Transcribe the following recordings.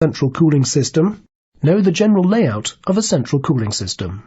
Central cooling system. Know the general layout of a central cooling system.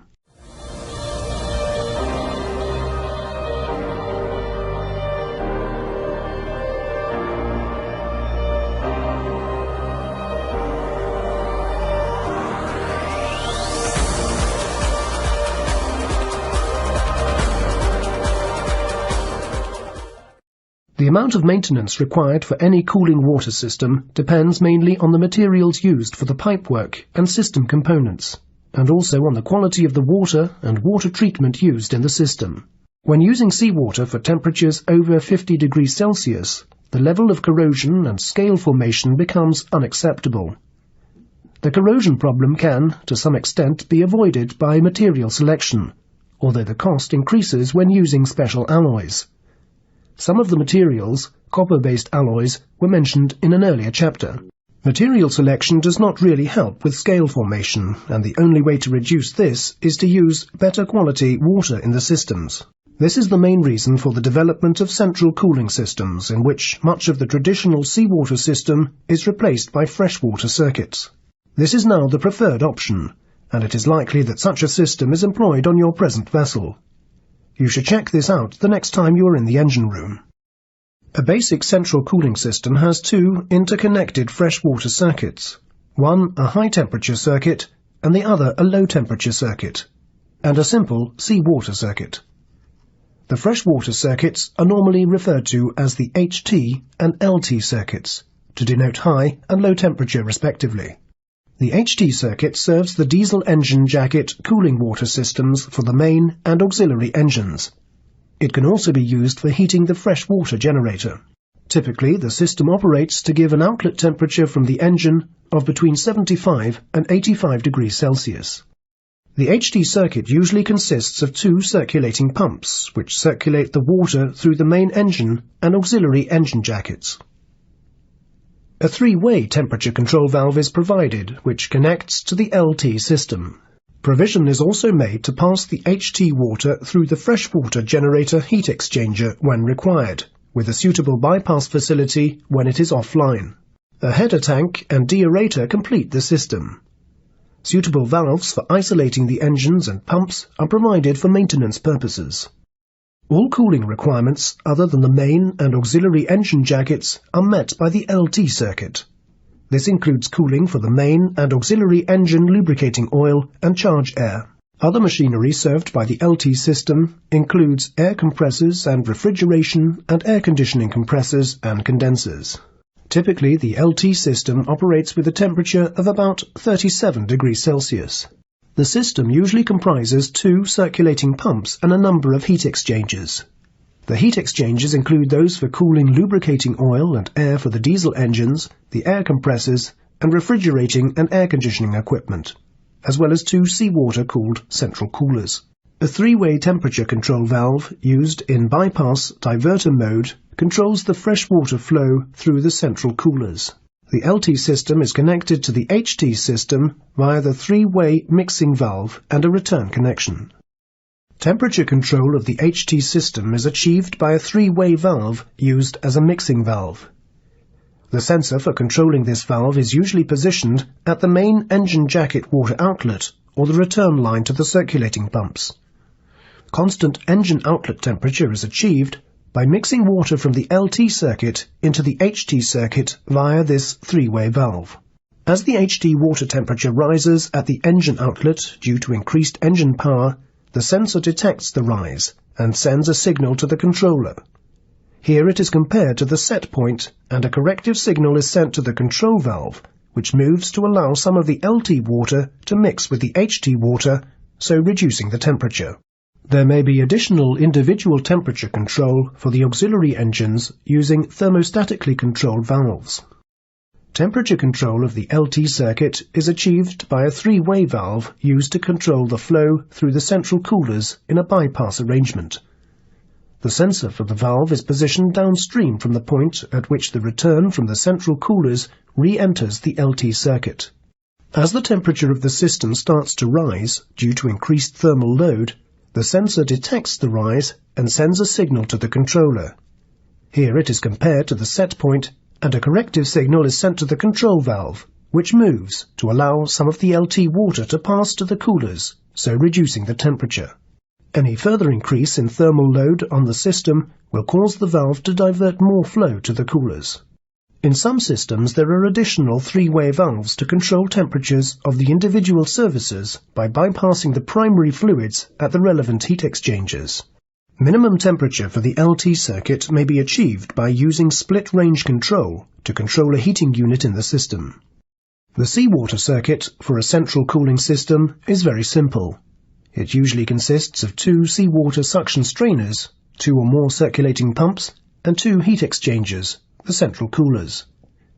The amount of maintenance required for any cooling water system depends mainly on the materials used for the pipework and system components, and also on the quality of the water and water treatment used in the system. When using seawater for temperatures over 50 degrees Celsius, the level of corrosion and scale formation becomes unacceptable. The corrosion problem can, to some extent, be avoided by material selection, although the cost increases when using special alloys. Some of the materials, copper-based alloys, were mentioned in an earlier chapter. Material selection does not really help with scale formation, and the only way to reduce this is to use better quality water in the systems. This is the main reason for the development of central cooling systems, in which much of the traditional seawater system is replaced by freshwater circuits. This is now the preferred option, and it is likely that such a system is employed on your present vessel. You should check this out the next time you are in the engine room. A basic central cooling system has two interconnected freshwater circuits, one a high-temperature circuit and the other a low-temperature circuit, and a simple seawater circuit. The freshwater circuits are normally referred to as the HT and LT circuits, to denote high and low temperature respectively. The HT circuit serves the diesel engine jacket cooling water systems for the main and auxiliary engines. It can also be used for heating the fresh water generator. Typically, the system operates to give an outlet temperature from the engine of between 75 and 85 degrees Celsius. The HT circuit usually consists of two circulating pumps, which circulate the water through the main engine and auxiliary engine jackets. A three-way temperature control valve is provided, which connects to the LT system. Provision is also made to pass the HT water through the freshwater generator heat exchanger when required, with a suitable bypass facility when it is offline. A header tank and deaerator complete the system. Suitable valves for isolating the engines and pumps are provided for maintenance purposes. All cooling requirements other than the main and auxiliary engine jackets are met by the LT circuit. This includes cooling for the main and auxiliary engine lubricating oil and charge air. Other machinery served by the LT system includes air compressors and refrigeration and air conditioning compressors and condensers. Typically, the LT system operates with a temperature of about 37 degrees Celsius. The system usually comprises two circulating pumps and a number of heat exchangers. The heat exchangers include those for cooling lubricating oil and air for the diesel engines, the air compressors, and refrigerating and air conditioning equipment, as well as two seawater-cooled central coolers. A three-way temperature control valve used in bypass diverter mode controls the freshwater flow through the central coolers. The LT system is connected to the HT system via the three-way mixing valve and a return connection. Temperature control of the HT system is achieved by a three-way valve used as a mixing valve. The sensor for controlling this valve is usually positioned at the main engine jacket water outlet or the return line to the circulating pumps. Constant engine outlet temperature is achieved by mixing water from the LT circuit into the HT circuit via this three-way valve. As the HT water temperature rises at the engine outlet due to increased engine power, the sensor detects the rise and sends a signal to the controller. Here it is compared to the set point, and a corrective signal is sent to the control valve, which moves to allow some of the LT water to mix with the HT water, so reducing the temperature. There may be additional individual temperature control for the auxiliary engines using thermostatically controlled valves. Temperature control of the LT circuit is achieved by a three-way valve used to control the flow through the central coolers in a bypass arrangement. The sensor for the valve is positioned downstream from the point at which the return from the central coolers re-enters the LT circuit. As the temperature of the system starts to rise due to increased thermal load, the sensor detects the rise and sends a signal to the controller. Here it is compared to the set point, and a corrective signal is sent to the control valve, which moves to allow some of the LT water to pass to the coolers, so reducing the temperature. Any further increase in thermal load on the system will cause the valve to divert more flow to the coolers. In some systems there are additional three-way valves to control temperatures of the individual services by bypassing the primary fluids at the relevant heat exchangers. Minimum temperature for the LT circuit may be achieved by using split range control to control a heating unit in the system. The seawater circuit for a central cooling system is very simple. It usually consists of two seawater suction strainers, two or more circulating pumps, and two heat exchangers, the central coolers.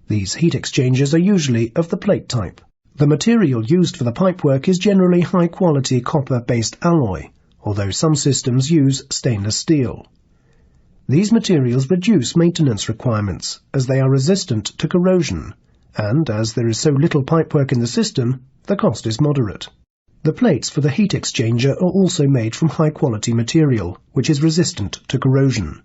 These heat exchangers are usually of the plate type. The material used for the pipework is generally high-quality copper-based alloy, although some systems use stainless steel. These materials reduce maintenance requirements as they are resistant to corrosion, and as there is so little pipework in the system, the cost is moderate. The plates for the heat exchanger are also made from high-quality material, which is resistant to corrosion.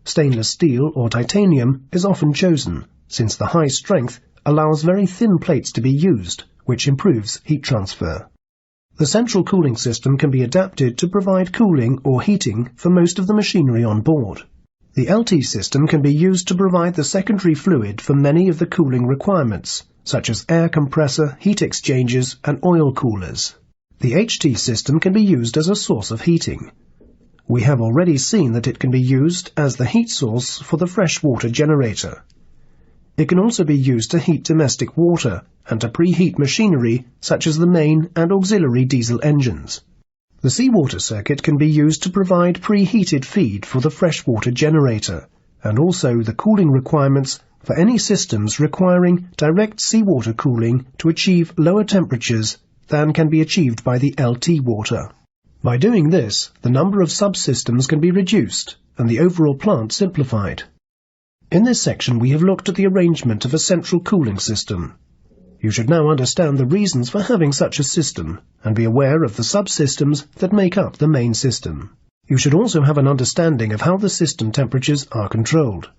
Stainless steel or titanium is often chosen, since the high strength allows very thin plates to be used, which improves heat transfer. The central cooling system can be adapted to provide cooling or heating for most of the machinery on board. The LT system can be used to provide the secondary fluid for many of the cooling requirements, such as air compressor, heat exchangers, and oil coolers. The HT system can be used as a source of heating. We have already seen that it can be used as the heat source for the freshwater generator. It can also be used to heat domestic water and to preheat machinery such as the main and auxiliary diesel engines. The seawater circuit can be used to provide preheated feed for the freshwater generator, and also the cooling requirements for any systems requiring direct seawater cooling to achieve lower temperatures than can be achieved by the LT water. By doing this, the number of subsystems can be reduced and the overall plant simplified. In this section we have looked at the arrangement of a central cooling system. You should now understand the reasons for having such a system and be aware of the subsystems that make up the main system. You should also have an understanding of how the system temperatures are controlled.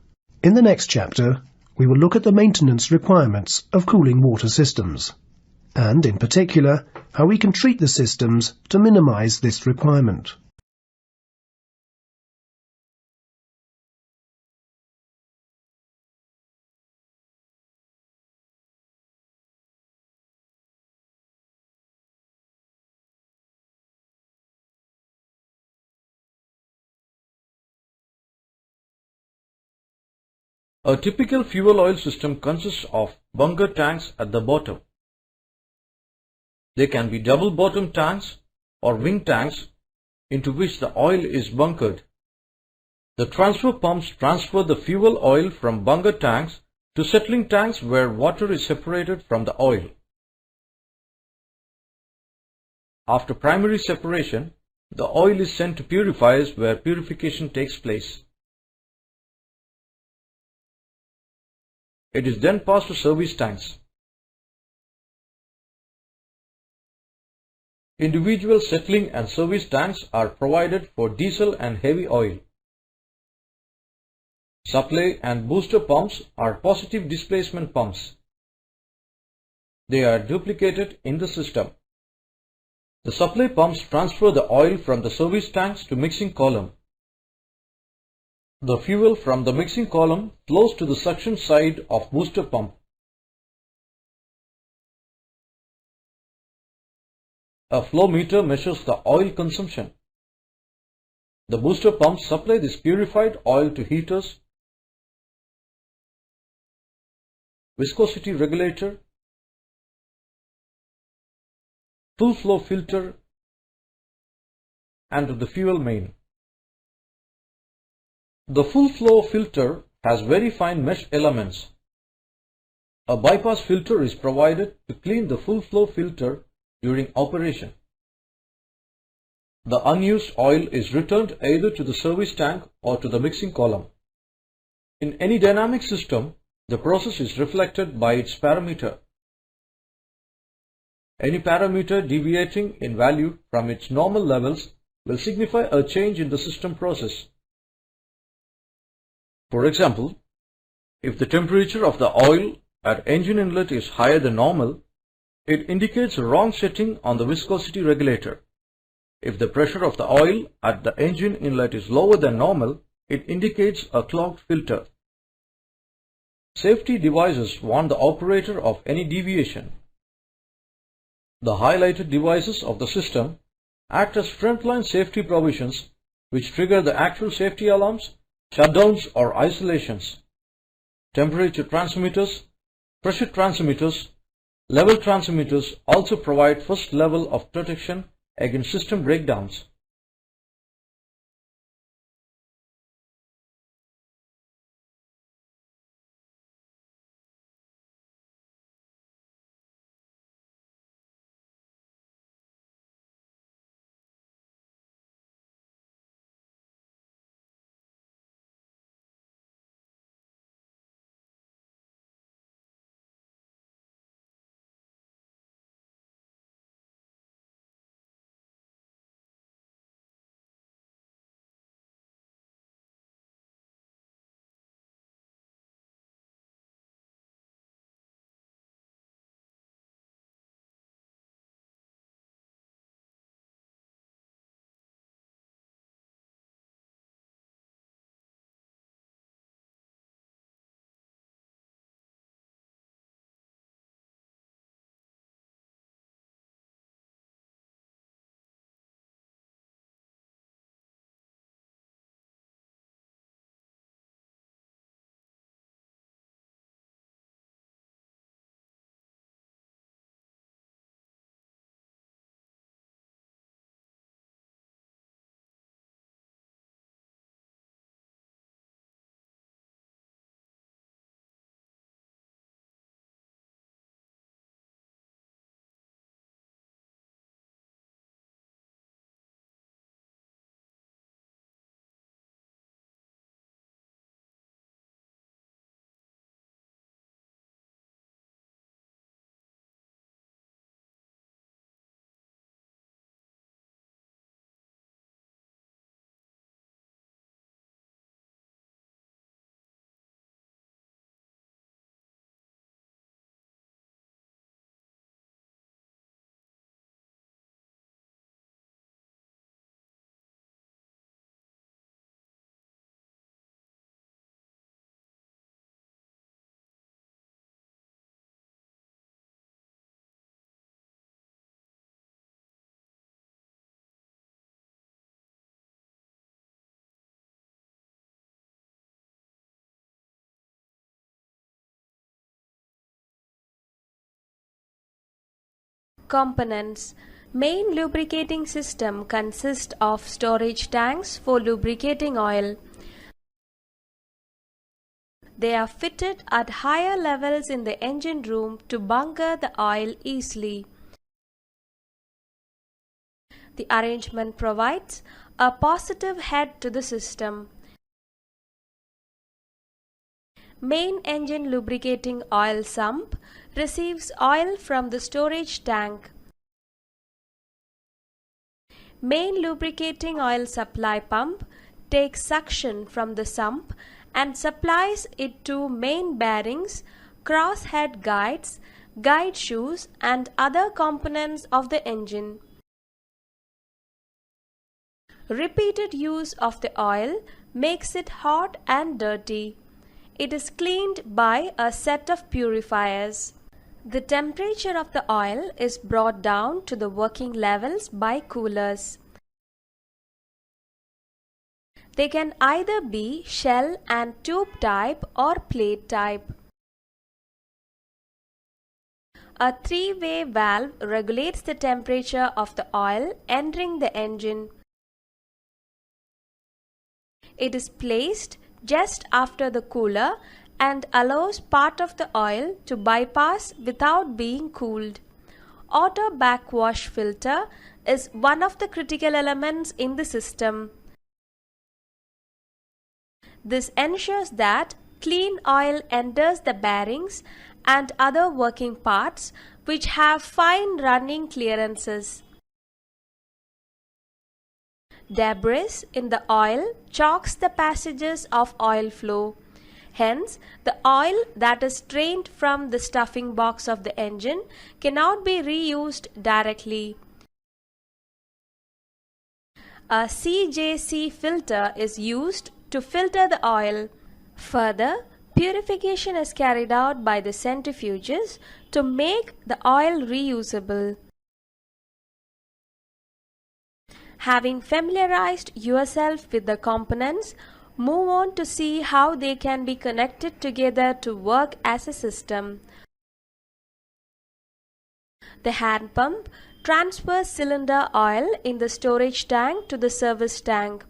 In the next chapter, we will look at the maintenance requirements of cooling water systems, and in particular, how we can treat the systems to minimize this requirement. A typical fuel oil system consists of bunker tanks at the bottom. They can be double bottom tanks or wing tanks into which the oil is bunkered. The transfer pumps transfer the fuel oil from bunker tanks to settling tanks where water is separated from the oil. After primary separation, the oil is sent to purifiers where purification takes place. It is then passed to service tanks. Individual settling and service tanks are provided for diesel and heavy oil. Supply and booster pumps are positive displacement pumps. They are duplicated in the system. The supply pumps transfer the oil from the service tanks to mixing column. The fuel from the mixing column flows to the suction side of booster pump. A flow meter measures the oil consumption. The booster pumps supply this purified oil to heaters, viscosity regulator, full flow filter, and to the fuel main. The full flow filter has very fine mesh elements. A bypass filter is provided to clean the full flow filter during operation. The unused oil is returned either to the service tank or to the mixing column. In any dynamic system, the process is reflected by its parameter. Any parameter deviating in value from its normal levels will signify a change in the system process. For example, if the temperature of the oil at engine inlet is higher than normal, it indicates a wrong setting on the viscosity regulator. If the pressure of the oil at the engine inlet is lower than normal, it indicates a clogged filter. Safety devices warn the operator of any deviation. The highlighted devices of the system act as frontline safety provisions which trigger the actual safety alarms, shutdowns or isolations. Temperature transmitters, pressure transmitters, level transmitters also provide first level of protection against system breakdowns. Components. Main lubricating system consists of storage tanks for lubricating oil. They are fitted at higher levels in the engine room to bunker the oil easily. The arrangement provides a positive head to the system. Main engine lubricating oil sump receives oil from the storage tank. Main lubricating oil supply pump takes suction from the sump and supplies it to main bearings, crosshead guides, guide shoes and other components of the engine. Repeated use of the oil makes it hot and dirty. It is cleaned by a set of purifiers. The temperature of the oil is brought down to the working levels by coolers. They can either be shell and tube type or plate type. A three-way valve regulates the temperature of the oil entering the engine. It is placed just after the cooler and allows part of the oil to bypass without being cooled. Auto backwash filter is one of the critical elements in the system. This ensures that clean oil enters the bearings and other working parts which have fine running clearances. Debris in the oil choks the passages of oil flow. Hence, the oil that is drained from the stuffing box of the engine cannot be reused directly. A CJC filter is used to filter the oil. Further, purification is carried out by the centrifuges to make the oil reusable. Having familiarized yourself with the components, move on to see how they can be connected together to work as a system. The hand pump transfers cylinder oil in the storage tank to the service tank.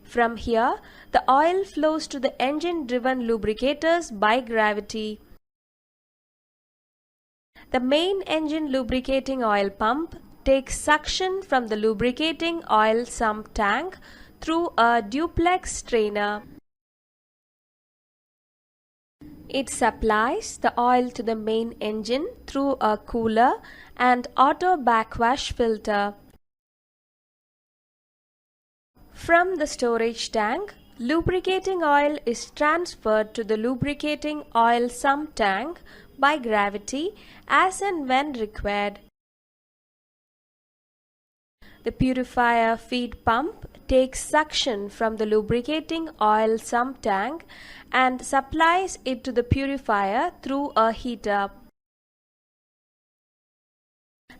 From here, the oil flows to the engine-driven lubricators by gravity. The main engine lubricating oil pump takes suction from the lubricating oil sump tank through a duplex strainer. It supplies the oil to the main engine through a cooler and auto backwash filter. From the storage tank, lubricating oil is transferred to the lubricating oil sump tank by gravity as and when required. The purifier feed pump takes suction from the lubricating oil sump tank and supplies it to the purifier through a heater.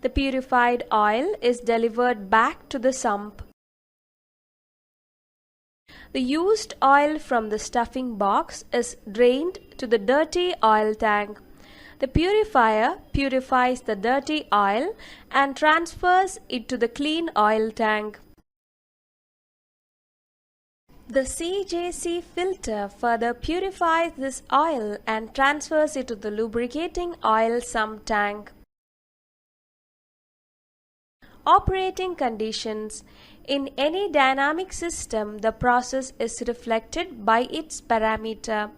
The purified oil is delivered back to the sump. The used oil from the stuffing box is drained to the dirty oil tank. The purifier purifies the dirty oil and transfers it to the clean oil tank. The CJC filter further purifies this oil and transfers it to the lubricating oil sump tank. Operating conditions. In any dynamic system, the process is reflected by its parameter.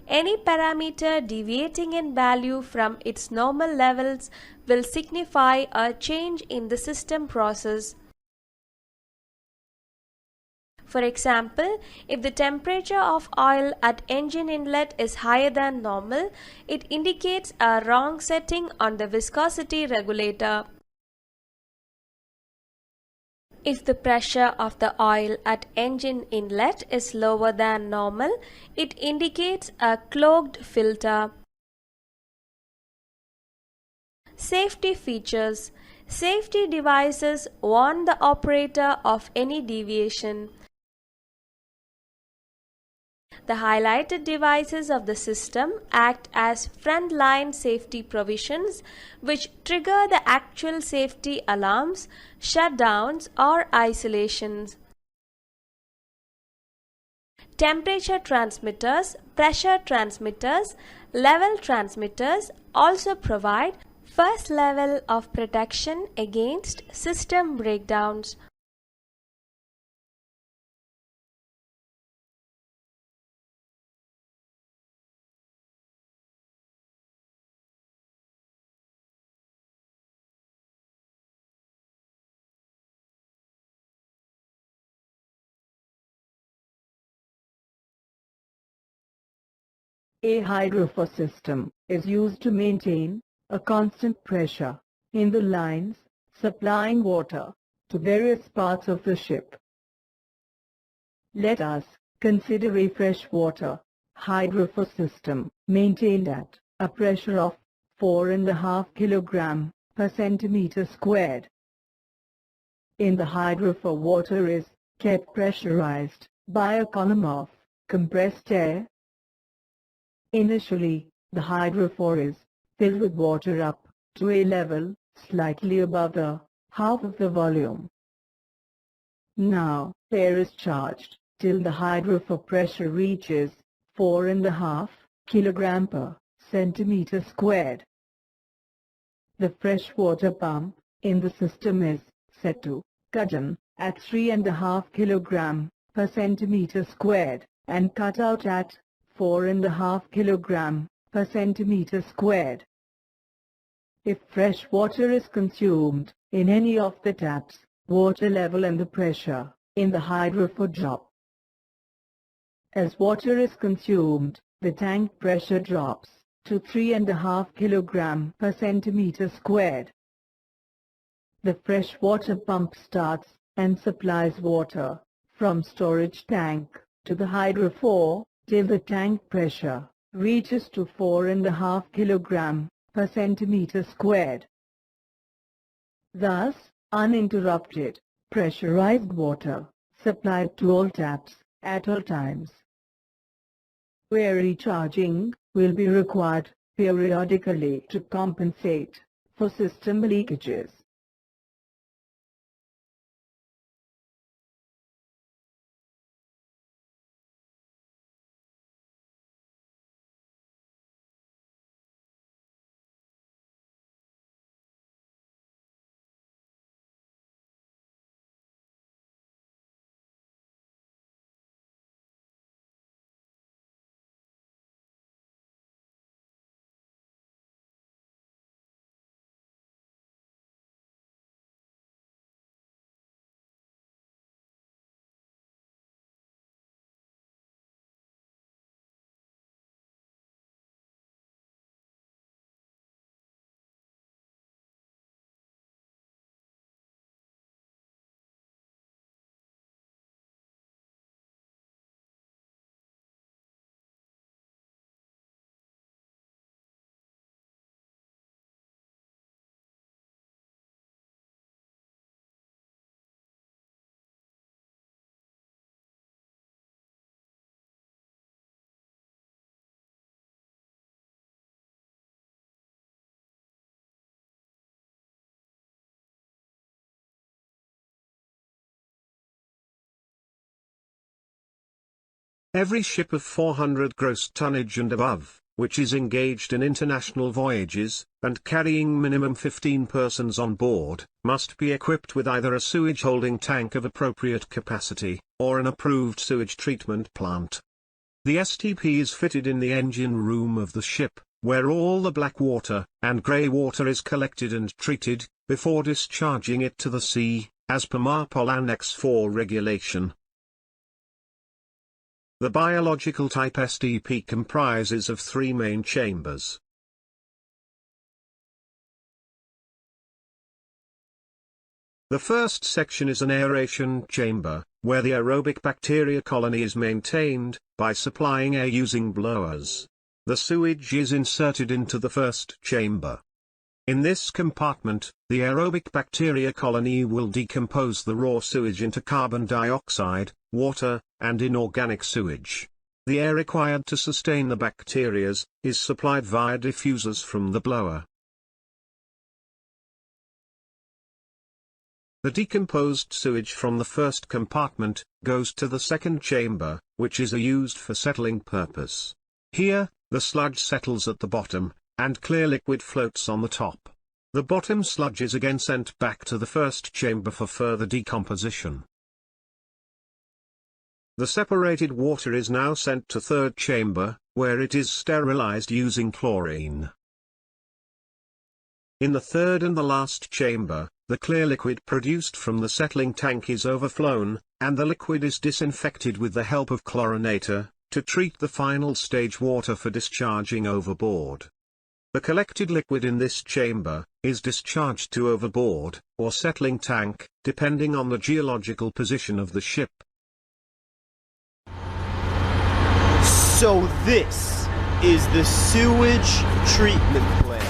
Any parameter deviating in value from its normal levels will signify a change in the system process. For example, if the temperature of oil at engine inlet is higher than normal, it indicates a wrong setting on the viscosity regulator. If the pressure of the oil at engine inlet is lower than normal, it indicates a clogged filter. Safety features. Safety devices warn the operator of any deviation. The highlighted devices of the system act as front-line safety provisions which trigger the actual safety alarms, shutdowns or isolations. Temperature transmitters, pressure transmitters, level transmitters also provide first level of protection against system breakdowns. A hydrofoil system is used to maintain a constant pressure in the lines supplying water to various parts of the ship. Let us consider a freshwater hydrofoil system maintained at a pressure of 4.5 kg per centimeter squared. In the hydrofoil, water is kept pressurized by a column of compressed air. Initially, the hydrofoil is filled with water up to a level slightly above the half of the volume. Now, air is charged till the hydrofoil pressure reaches 4.5 kg per centimeter squared. The freshwater pump in the system is set to cudgeon at 3.5 kg per centimeter squared and cut out at 4.5 kg per centimeter squared. If fresh water is consumed in any of the taps, water level and the pressure in the hydrofoil drop. As water is consumed, the tank pressure drops to 3.5 kg per centimeter squared. The freshwater pump starts and supplies water from storage tank to the hydrofoil till the tank pressure reaches to 4.5 kg per centimeter squared. Thus, uninterrupted, pressurized water supplied to all taps at all times, where recharging will be required periodically to compensate for system leakages. Every ship of 400 gross tonnage and above, which is engaged in international voyages, and carrying minimum 15 persons on board, must be equipped with either a sewage holding tank of appropriate capacity, or an approved sewage treatment plant. The STP is fitted in the engine room of the ship, where all the black water and grey water is collected and treated, before discharging it to the sea, as per MARPOL Annex 4 regulation. The biological type STP comprises of 3 main chambers. The first section is an aeration chamber, where the aerobic bacteria colony is maintained, by supplying air using blowers. The sewage is inserted into the first chamber. In this compartment, the aerobic bacteria colony will decompose the raw sewage into carbon dioxide, water, and inorganic sewage. The air required to sustain the bacteria is supplied via diffusers from the blower. The decomposed sewage from the first compartment goes to the second chamber, which is used for settling purpose. Here, the sludge settles at the bottom, and clear liquid floats on the top. The bottom sludge is again sent back to the first chamber for further decomposition. The separated water is now sent to third chamber, where it is sterilized using chlorine. In the third and the last chamber, the clear liquid produced from the settling tank is overflown, and the liquid is disinfected with the help of chlorinator, to treat the final stage water for discharging overboard. The collected liquid in this chamber is discharged to overboard, or settling tank, depending on the geological position of the ship. So this is the sewage treatment plant.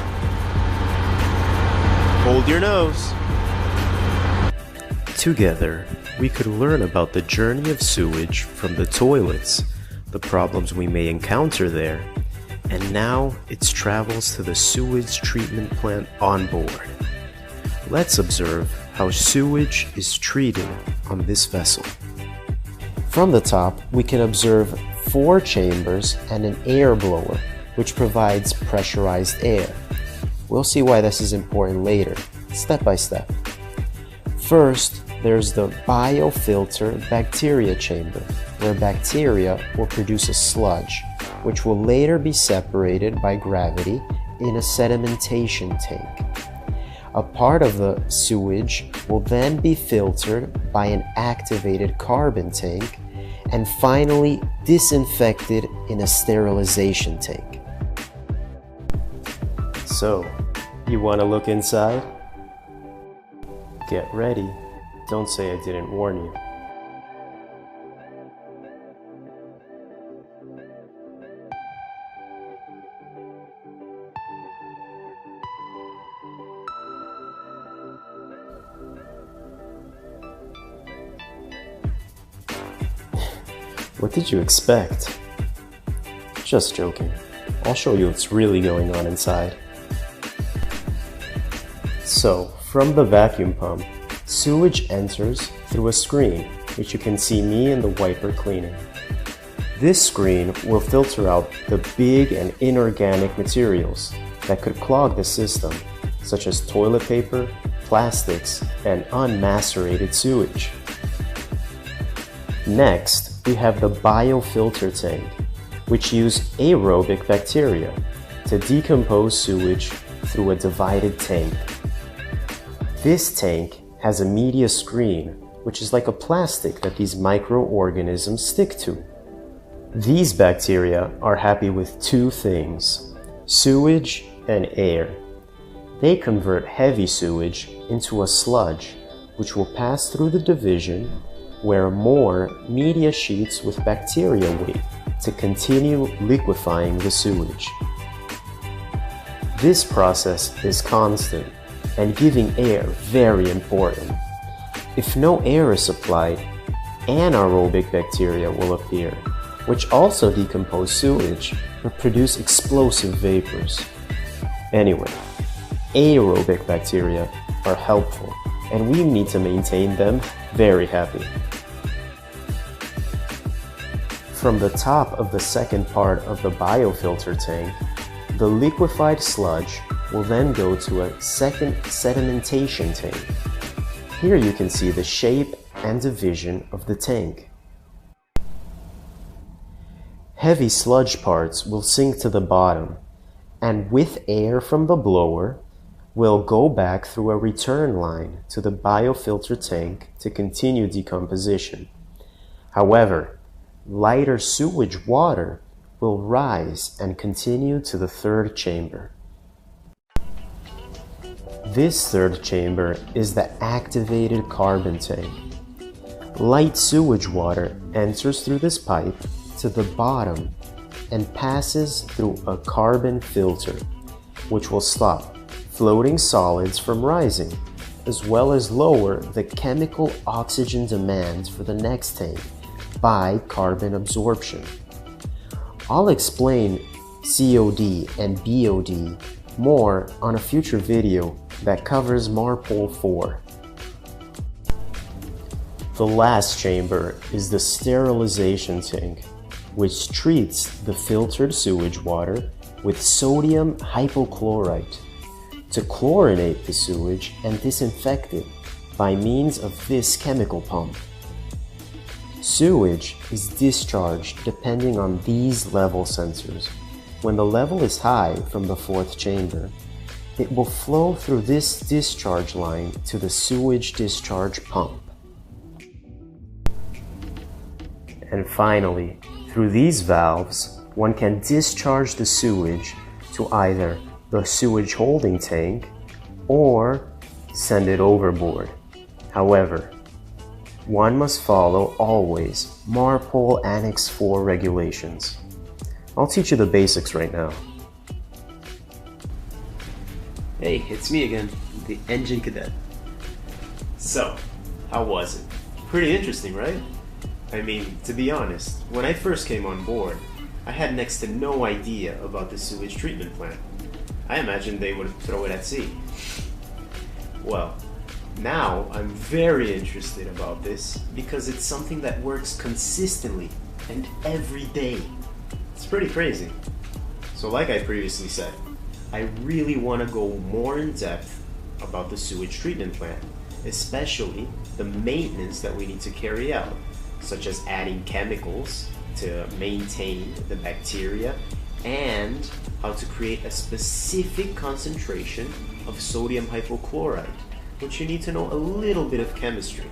Hold your nose. Together, we could learn about the journey of sewage from the toilets, the problems we may encounter there, and now its travels to the sewage treatment plant on board. Let's observe how sewage is treated on this vessel. From the top, we can observe 4 chambers and an air blower, which provides pressurized air. We'll see why this is important later, step by step. First, there's the biofilter bacteria chamber, where bacteria will produce a sludge, which will later be separated by gravity in a sedimentation tank. A part of the sewage will then be filtered by an activated carbon tank and finally disinfected in a sterilization tank. So, you want to look inside? Get ready. Don't say I didn't warn you. What did you expect? Just joking. I'll show you what's really going on inside. So, from the vacuum pump, sewage enters through a screen, which you can see me and the wiper cleaning. This screen will filter out the big and inorganic materials that could clog the system, such as toilet paper, plastics, and unmacerated sewage. Next, we have the biofilter tank, which use aerobic bacteria to decompose sewage through a divided tank. This tank has a media screen, which is like a plastic that these microorganisms stick to. These bacteria are happy with two things: sewage and air. They convert heavy sewage into a sludge, which will pass through the division where more media sheets with bacteria wait to continue liquefying the sewage. This process is constant and giving air very important. If no air is supplied, anaerobic bacteria will appear, which also decompose sewage but produce explosive vapors. Anyway, aerobic bacteria are helpful and we need to maintain them very happy. From the top of the second part of the biofilter tank, the liquefied sludge will then go to a second sedimentation tank. Here you can see the shape and division of the tank. Heavy sludge parts will sink to the bottom, and with air from the blower, will go back through a return line to the biofilter tank to continue decomposition. However, lighter sewage water will rise and continue to the third chamber. This third chamber is the activated carbon tank. Light sewage water enters through this pipe to the bottom and passes through a carbon filter, which will stop floating solids from rising, as well as lower the chemical oxygen demand for the next tank by carbon absorption. I'll explain COD and BOD more on a future video that covers MARPOL 4. The last chamber is the sterilization tank, which treats the filtered sewage water with sodium hypochlorite to chlorinate the sewage and disinfect it by means of this chemical pump. Sewage is discharged depending on these level sensors. When the level is high from the fourth chamber, it will flow through this discharge line to the sewage discharge pump. And finally, through these valves, one can discharge the sewage to either the sewage holding tank or send it overboard. However, one must follow always MARPOL Annex 4 regulations. I'll teach you the basics right now. Hey, it's me again, the engine cadet. So, how was it? Pretty interesting, right? I mean, to be honest, when I first came on board, I had next to no idea about the sewage treatment plant. I imagined they would throw it at sea. Well, now I'm very interested about this because it's something that works consistently and every day. It's pretty crazy. So like I previously said, I really want to go more in depth about the sewage treatment plant, especially the maintenance that we need to carry out, such as adding chemicals to maintain the bacteria and how to create a specific concentration of sodium hypochlorite, which you need to know a little bit of chemistry.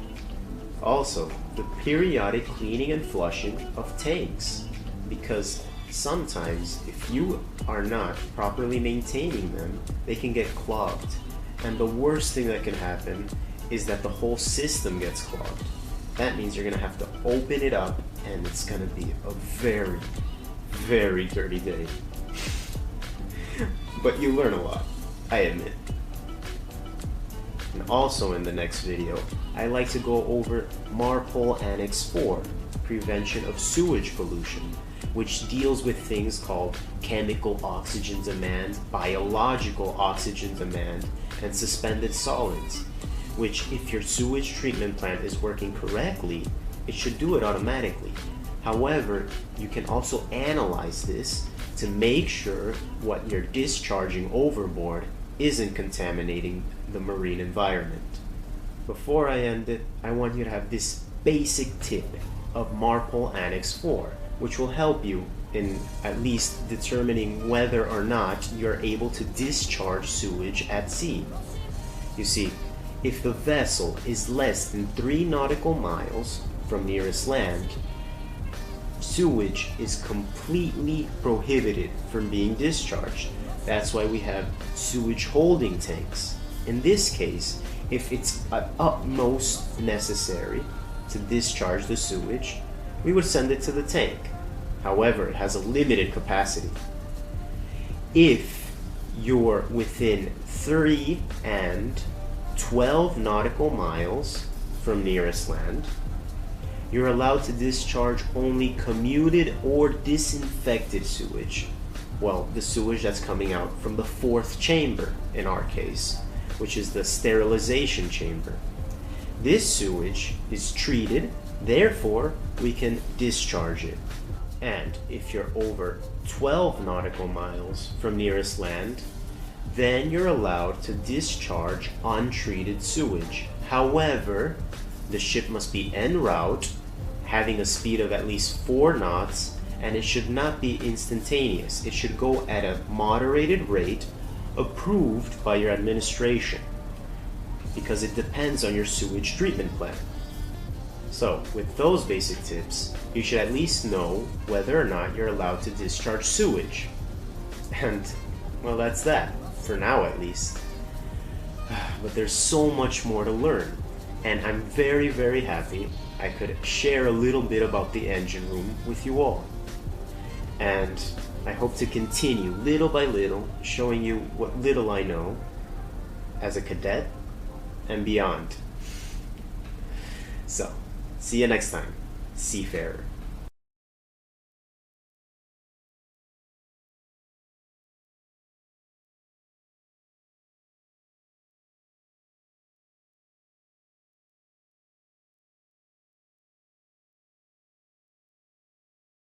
Also, the periodic cleaning and flushing of tanks, because sometimes if you are not properly maintaining them, they can get clogged. And the worst thing that can happen is that the whole system gets clogged. That means you're going to have to open it up, and it's going to be a very, very dirty day. But you learn a lot, I admit. And also in the next video, I like to go over MARPOL Annex 4, Prevention of Sewage Pollution, which deals with things called chemical oxygen demand, biological oxygen demand, and suspended solids, which if your sewage treatment plant is working correctly, it should do it automatically. However, you can also analyze this to make sure what you're discharging overboard isn't contaminating the marine environment. Before I end it, I want you to have this basic tip of MARPOL Annex 4, which will help you in at least determining whether or not you're able to discharge sewage at sea. You see, if the vessel is less than 3 nautical miles from nearest land, sewage is completely prohibited from being discharged. That's why we have sewage holding tanks. In this case, if it's at utmost necessary to discharge the sewage, we would send it to the tank. However, it has a limited capacity. If you're within 3 and 12 nautical miles from nearest land, you're allowed to discharge only commuted or disinfected sewage. Well, the sewage that's coming out from the 4th chamber in our case, which is the sterilization chamber. This sewage is treated, therefore we can discharge it. And if you're over 12 nautical miles from nearest land, then you're allowed to discharge untreated sewage. However, the ship must be en route, having a speed of at least 4 knots, and it should not be instantaneous. It should go at a moderated rate approved by your administration, because it depends on your sewage treatment plan. So, with those basic tips, you should at least know whether or not you're allowed to discharge sewage. And, well, that's that, for now at least. But there's so much more to learn, and I'm very, very happy I could share a little bit about the engine room with you all. And I hope to continue little by little showing you what little I know as a cadet and beyond. So, see you next time, seafarer.